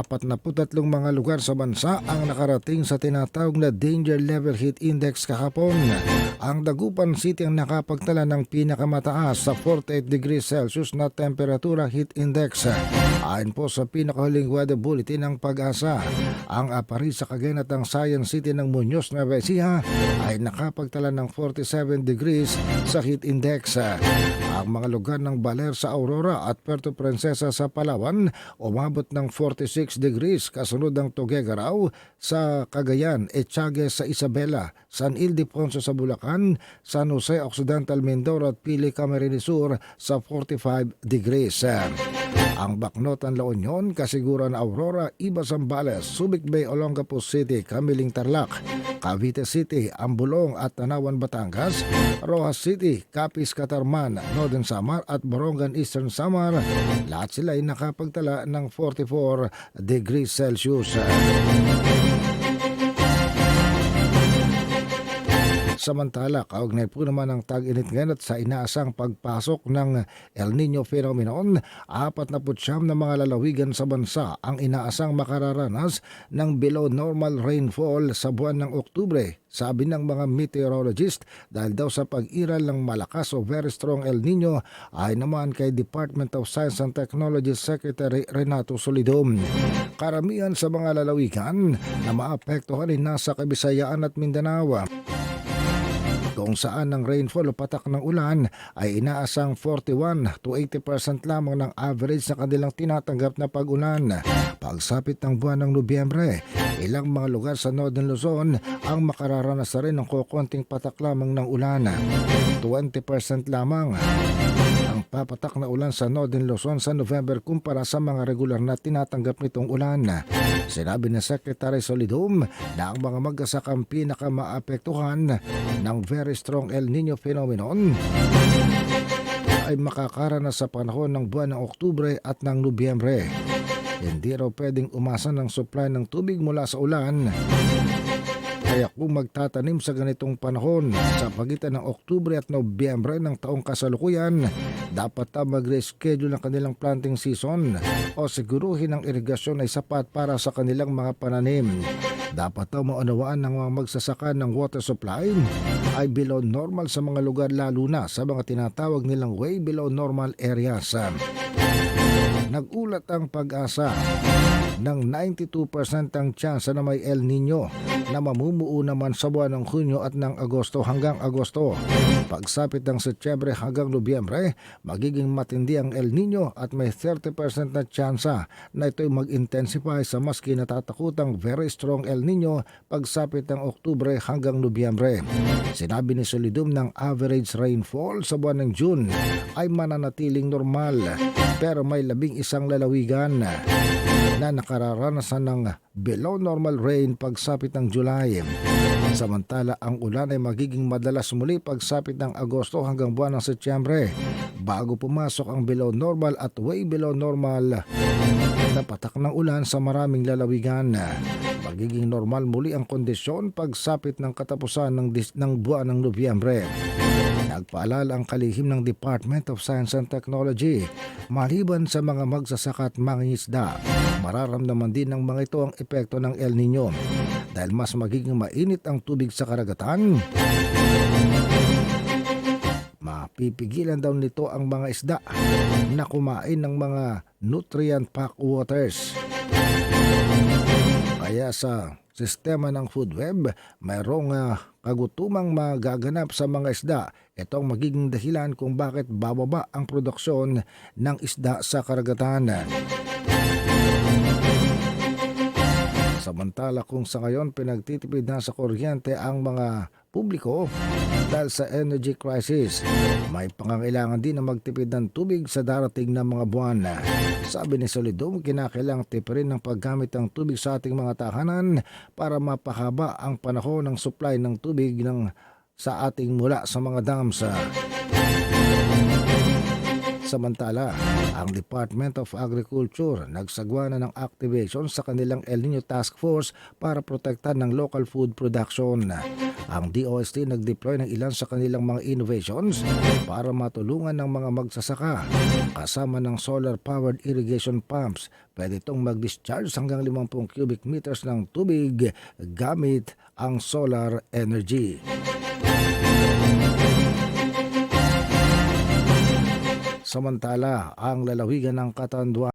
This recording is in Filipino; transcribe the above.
43 mga lugar sa bansa ang nakarating sa tinatawag na Danger Level Heat Index kahapon. Ang Dagupan City ang nakapagtala ng pinakamataas sa 48 degrees Celsius na temperatura heat index. Ayon po sa pinakahuling weather bulletin ng Pag-asa, ang Aparis sa Cagayan at ang Science City ng Muñoz, Nueva Ecija ay nakapagtala ng 47 degrees sa heat index. Ang mga lugar ng Baler sa Aurora at Puerto Princesa sa Palawan umabot ng 46 degrees, kasunod ng Tuguegarao sa Cagayan, Etiague sa Isabela, San Ildefonso sa Bulacan, San Jose Occidental Mindoro at Pili Camarines Sur sa 45 degrees. Ang Bacnotan, La Union, Kasiguran, Aurora, Iba, Zambales, Subic Bay, Olongapo City, Camiling, Tarlac, Cavite City, Ambulong at Tanawan, Batangas, Rojas City, Capiz, Catarman, Northern Samar at Borongan, Eastern Samar, lahat sila ay nakapagtala ng 44 degrees Celsius. Samantala, kaugnay po naman ang tag-init ngayon at sa inaasang pagpasok ng El Nino phenomenon, 49 na mga lalawigan sa bansa ang inaasang makararanas ng below normal rainfall sa buwan ng Oktubre, sabi ng mga meteorologist, dahil daw sa pag-iral ng malakas o very strong El Nino ay naman kay Department of Science and Technology Secretary Renato Solidum. Karamihan sa mga lalawigan na maapektuhan ay nasa Kabisayaan at Mindanao, kung saan ang rainfall o patak ng ulan ay inaasang 41 to 80% lamang ng average na kanilang tinatanggap na pag-ulan. Pagsapit ng buwan ng Nobyembre, ilang mga lugar sa Northern Luzon ang makararanas na rin ng kukonting patak lamang ng ulan. 20% lamang ang papatak na ulan sa Northern Luzon sa November kumpara sa mga regular na tinatanggap nitong ulan. Sinabi ni Secretary Solidum na ang mga magsasakang pinakamaapektuhan ng very strong El Nino phenomenon ay makakaranas sa panahon ng buwan ng Oktubre at ng Nobyembre. Hindi raw pwedeng umasa ng supply ng tubig mula sa ulan. Kaya kung magtatanim sa ganitong panahon sa pagitan ng Oktubre at Nobyembre ng taong kasalukuyan, dapat mag-reschedule ng kanilang planting season o siguruhin ang irigasyon ay sapat para sa kanilang mga pananim. Dapat maunawaan ng mga magsasaka ng water supply ay below normal sa mga lugar, lalo na sa mga tinatawag nilang way below normal areas. Nagulat ang Pag-asa ng 92% ang tsansa na may El Nino na mamumuo naman sa buwan ng Hunyo at ng Agosto hanggang Agosto. Pagsapit ng Setyembre hanggang Nobyembre, magiging matindi ang El Nino at may 30% na tsansa na ito'y mag-intensify sa mas kinatatakutang very strong El Nino pagsapit ng Oktubre hanggang Nobyembre. Sinabi ni Solidum ng average rainfall sa buwan ng June ay mananatiling normal, pero may 11 lalawigan na nakararanasan ng below normal rain pagsapit ng July. Samantala, ang ulan ay magiging madalas muli pagsapit ng Agosto hanggang buwan ng Setyembre, bago pumasok ang below normal at way below normal na patak ng ulan sa maraming lalawigan. Magiging normal muli ang kondisyon pagsapit ng katapusan ng buwan ng Nobyembre. Nagpaalala ang kalihim ng Department of Science and Technology, maliban sa mga magsasaka at mangingisda, mararamdaman din ng mga ito ang epekto ng El Nino dahil mas magiging mainit ang tubig sa karagatan. Mapipigilan daw nito ang mga isda na kumain ng mga nutrient-packed waters. Kaya sa sistema ng food web, mayroong kagutumang magaganap sa mga isda. Ito ang magiging dahilan kung bakit bababa ang produksyon ng isda sa karagatan. Samantala, kung sa ngayon pinagtitipid na sa kuryente ang mga publiko dahil sa energy crisis, may pangangailangan din na magtipid ng tubig sa darating na mga buwan. Sabi ni Solidum, kinakailangang tipirin ng paggamit ng tubig sa ating mga tahanan para mapahaba ang panahon ng supply ng tubig sa ating mula sa mga dams. Samantala, ang Department of Agriculture nagsagwa na ng activation sa kanilang El Nino Task Force para protektahan ng local food production. Ang DOST nag-deploy ng ilan sa kanilang mga innovations para matulungan ng mga magsasaka. Kasama ng solar-powered irrigation pumps, pwede itong mag-discharge hanggang 50 cubic meters ng tubig gamit ang solar energy. Samantala, ang lalawigan ng Catanduanes